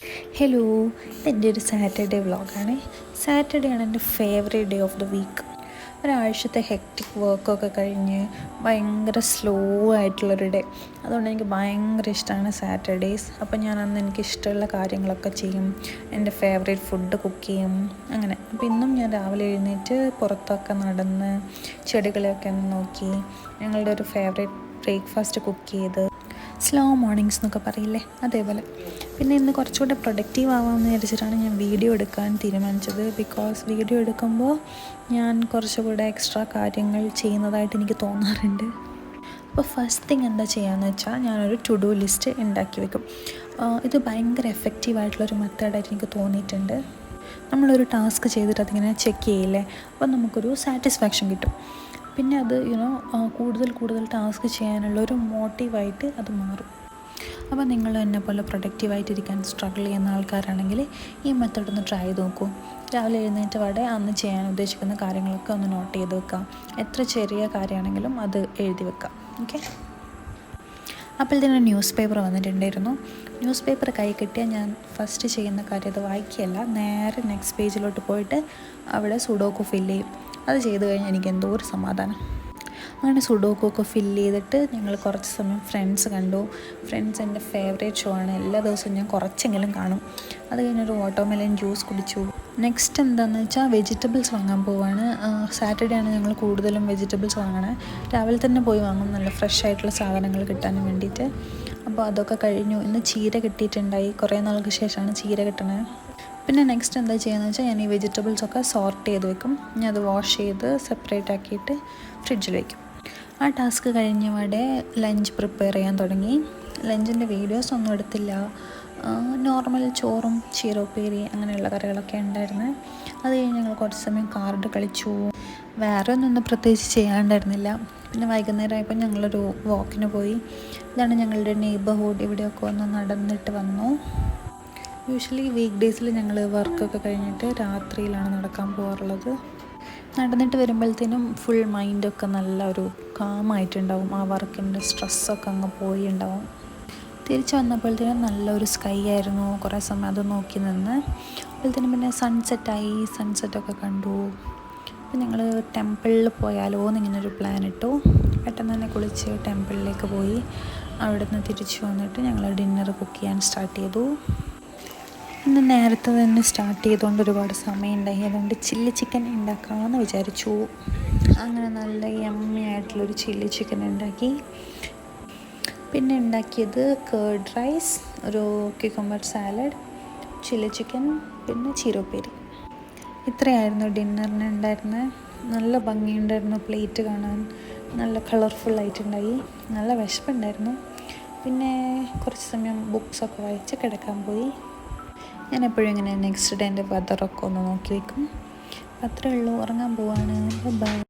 Hello, ഇതെൻ്റെ ഒരു Saturday വ്ളോഗാണ്. സാറ്റർഡേ ആണ് എൻ്റെ favourite day of the week. ഒരാഴ്ചത്തെ ഹെക്റ്റിക് വർക്കൊക്കെ കഴിഞ്ഞ് ഭയങ്കര സ്ലോ ആയിട്ടുള്ളൊരു ഡേ. അതുകൊണ്ട് എനിക്ക് ഭയങ്കര ഇഷ്ടമാണ് സാറ്റർഡേയ്സ്. അപ്പോൾ ഞാൻ അന്ന് എനിക്ക് ഇഷ്ടമുള്ള കാര്യങ്ങളൊക്കെ ചെയ്യും. എൻ്റെ ഫേവറേറ്റ് ഫുഡ് കുക്ക് ചെയ്യും. അങ്ങനെ അപ്പോൾ ഇന്നും ഞാൻ രാവിലെ എഴുന്നേറ്റ് പുറത്തൊക്കെ നടന്ന് ചെടികളെയൊക്കെ ഒന്ന് നോക്കി ഞങ്ങളുടെ ഒരു ഫേവറേറ്റ് ബ്രേക്ക്ഫാസ്റ്റ് കുക്ക് ചെയ്ത് സ്ലോ മോർണിംഗ്സ് എന്നൊക്കെ പറയില്ലേ, അതേപോലെ. പിന്നെ ഇന്ന് കുറച്ചുകൂടെ പ്രൊഡക്റ്റീവ് ആവാമെന്ന് വിചാരിച്ചിട്ടാണ് ഞാൻ വീഡിയോ എടുക്കാൻ തീരുമാനിച്ചത്. ബിക്കോസ് വീഡിയോ എടുക്കുമ്പോൾ ഞാൻ കുറച്ചുകൂടെ എക്സ്ട്രാ കാര്യങ്ങൾ ചെയ്യുന്നതായിട്ട് എനിക്ക് തോന്നാറുണ്ട്. അപ്പോൾ ഫസ്റ്റ് തിങ് എന്താ ചെയ്യുകയെന്ന് വെച്ചാൽ ഞാനൊരു ടു ഡു ലിസ്റ്റ് ഉണ്ടാക്കി വെക്കും. ഇത് ഭയങ്കര എഫക്റ്റീവായിട്ടുള്ളൊരു മെത്തേഡായിട്ട് എനിക്ക് തോന്നിയിട്ടുണ്ട്. നമ്മളൊരു ടാസ്ക് ചെയ്തിട്ട് അതിങ്ങനെ ചെക്ക് ചെയ്യില്ലേ, അപ്പോൾ നമുക്കൊരു സാറ്റിസ്ഫാക്ഷൻ കിട്ടും. പിന്നെ അത് കൂടുതൽ ടാസ്ക് ചെയ്യാനുള്ളൊരു മോട്ടീവായിട്ട് അത് മാറും. അപ്പോൾ നിങ്ങൾ എന്നെ പോലെ പ്രൊഡക്റ്റീവായിട്ടിരിക്കാൻ സ്ട്രഗിൾ ചെയ്യുന്ന ആൾക്കാരാണെങ്കിൽ ഈ മെത്തേഡ് ഒന്ന് ട്രൈ ചെയ്ത് നോക്കൂ. രാവിലെ എഴുന്നേറ്റ പാടെ അന്ന് ചെയ്യാൻ ഉദ്ദേശിക്കുന്ന കാര്യങ്ങളൊക്കെ ഒന്ന് നോട്ട് ചെയ്ത് വെക്കാം. എത്ര ചെറിയ കാര്യമാണെങ്കിലും അത് എഴുതി വെക്കാം. ഓക്കെ. അപ്പോൾ ഇതിന് ന്യൂസ് പേപ്പർ വന്നിട്ടുണ്ടായിരുന്നു. ന്യൂസ് പേപ്പർ കൈ കിട്ടിയാൽ ഞാൻ ഫസ്റ്റ് ചെയ്യുന്ന കാര്യം അത് വായിക്കുകയല്ല, നേരെ നെക്സ്റ്റ് പേജിലോട്ട് പോയിട്ട് അവിടെ സുഡോക്കു ഫില്ല് ചെയ്യും. അത് ചെയ്ത് കഴിഞ്ഞാൽ എനിക്ക് എന്തോ ഒരു സമാധാനം. അങ്ങനെ സുഡോക്കൊക്കെ ഫില്ല് ചെയ്തിട്ട് ഞങ്ങൾ കുറച്ച് സമയം ഫ്രണ്ട്സ് കണ്ടു. ഫ്രണ്ട്സ് എൻ്റെ ഫേവറേറ്റ് ഷോ ആണ്. എല്ലാ ദിവസവും ഞാൻ കുറച്ചെങ്കിലും കാണും. അത് കഴിഞ്ഞൊരു വാട്ടർമെലൺ ജ്യൂസ് കുടിച്ചു. നെക്സ്റ്റ് എന്താണെന്ന് വെച്ചാൽ വെജിറ്റബിൾസ് വാങ്ങാൻ പോവാണ്. സാറ്റർഡേ ആണ് ഞങ്ങൾ കൂടുതലും വെജിറ്റബിൾസ് വാങ്ങണേ. രാവിലെ തന്നെ പോയി വാങ്ങും, നല്ല ഫ്രഷ് ആയിട്ടുള്ള സാധനങ്ങൾ കിട്ടാൻ വേണ്ടിയിട്ട്. അപ്പോൾ അതൊക്കെ കഴിഞ്ഞു. ഇന്ന് ചീര കിട്ടിയിട്ടുണ്ടായി. കുറേ നാൾക്ക് ശേഷമാണ് ചീര കിട്ടണത്. പിന്നെ നെക്സ്റ്റ് എന്താ ചെയ്യുകയെന്ന് വെച്ചാൽ ഞാൻ ഈ വെജിറ്റബിൾസൊക്കെ സോർട്ട് ചെയ്ത് വെക്കും. ഞാൻ അത് വാഷ് ചെയ്ത് സെപ്പറേറ്റ് ആക്കിയിട്ട് ഫ്രിഡ്ജിൽ വയ്ക്കും. ആ ടാസ്ക് കഴിഞ്ഞപാടെ ലഞ്ച് പ്രിപ്പയർ ചെയ്യാൻ തുടങ്ങി. ലഞ്ചിൻ്റെ വീഡിയോസ് ഒന്നും എടുത്തില്ല. നോർമൽ ചോറും ചീരോപ്പേരി അങ്ങനെയുള്ള കറികളൊക്കെ ഉണ്ടായിരുന്നു. അത് കഴിഞ്ഞ് ഞങ്ങൾ കുറച്ച് സമയം കാർഡ് കളിച്ചു. വേറെ ഒന്നും പ്രത്യേകിച്ച് ചെയ്യാണ്ടായിരുന്നില്ല. പിന്നെ വൈകുന്നേരം ആയപ്പോൾ ഞങ്ങളൊരു വാക്കിന് പോയി. ഇതാണ് ഞങ്ങളുടെ നെയ്ബർഹുഡ്. ഇവിടെയൊക്കെ ഒന്ന് നടന്നിട്ട് വന്നു. യൂഷ്വലി വീക്ക് ഡേയ്സിൽ ഞങ്ങൾ വർക്കൊക്കെ കഴിഞ്ഞിട്ട് രാത്രിയിലാണ് നടക്കാൻ പോകാറുള്ളത്. നടന്നിട്ട് വരുമ്പോഴത്തേനും ഫുൾ മൈൻഡൊക്കെ നല്ല ഒരു കാമായിട്ടുണ്ടാവും. ആ വർക്കിൻ്റെ സ്ട്രെസ്സൊക്കെ അങ്ങ് പോയി ഉണ്ടാവും. തിരിച്ച് വന്നപ്പോഴത്തേനും നല്ലൊരു സ്കൈ ആയിരുന്നു. കുറേ സമയം അത് നോക്കി നിന്ന് അപ്പോഴത്തേനും പിന്നെ സൺസെറ്റായി. സൺസെറ്റൊക്കെ കണ്ടു. അപ്പോൾ ഞങ്ങൾ ടെമ്പിളിൽ പോയാലോ എന്നിങ്ങനൊരു പ്ലാൻ ഇട്ടു. പെട്ടെന്ന് തന്നെ കുളിച്ച് ടെമ്പിളിലേക്ക് പോയി. അവിടെ നിന്ന് തിരിച്ചു വന്നിട്ട് ഞങ്ങൾ ഡിന്നർ കുക്ക് ചെയ്യാൻ സ്റ്റാർട്ട് ചെയ്തു. ഇന്ന് നേരത്തെ തന്നെ സ്റ്റാർട്ട് ചെയ്തുകൊണ്ട് ഒരുപാട് സമയം ഉണ്ടായി. അതുകൊണ്ട് ചില്ലി ചിക്കൻ ഉണ്ടാക്കാമെന്ന് വിചാരിച്ചു. അങ്ങനെ നല്ല യമ്മി ആയിട്ടുള്ളൊരു ചില്ലി ചിക്കൻ ഉണ്ടാക്കി. പിന്നെ ഉണ്ടാക്കിയത് കേർഡ് റൈസ്, ഒരു ക്യുക്കമ്പർ സാലഡ്, ചില്ലി ചിക്കൻ, പിന്നെ ചീരോപ്പേരി. ഇത്രയായിരുന്നു ഡിന്നറിന് ഉണ്ടായിരുന്നത്. നല്ല ഭംഗിയുണ്ടായിരുന്നു പ്ലേറ്റ് കാണാൻ. നല്ല കളർഫുള്ളായിട്ടുണ്ടായി. നല്ല വിശപ്പുണ്ടായിരുന്നു. പിന്നെ കുറച്ച് സമയം ബുക്സൊക്കെ വായിച്ച് കിടക്കാൻ പോയി. ഞാൻ എപ്പോഴും ഇങ്ങനെ നെക്സ്റ്റ് ഡേൻ്റെ വെതറൊക്കെ ഒന്ന് നോക്കി വയ്ക്കും. അത്രയേ ഉള്ളൂ. ഉറങ്ങാൻ പോവാണ്. ബൈ.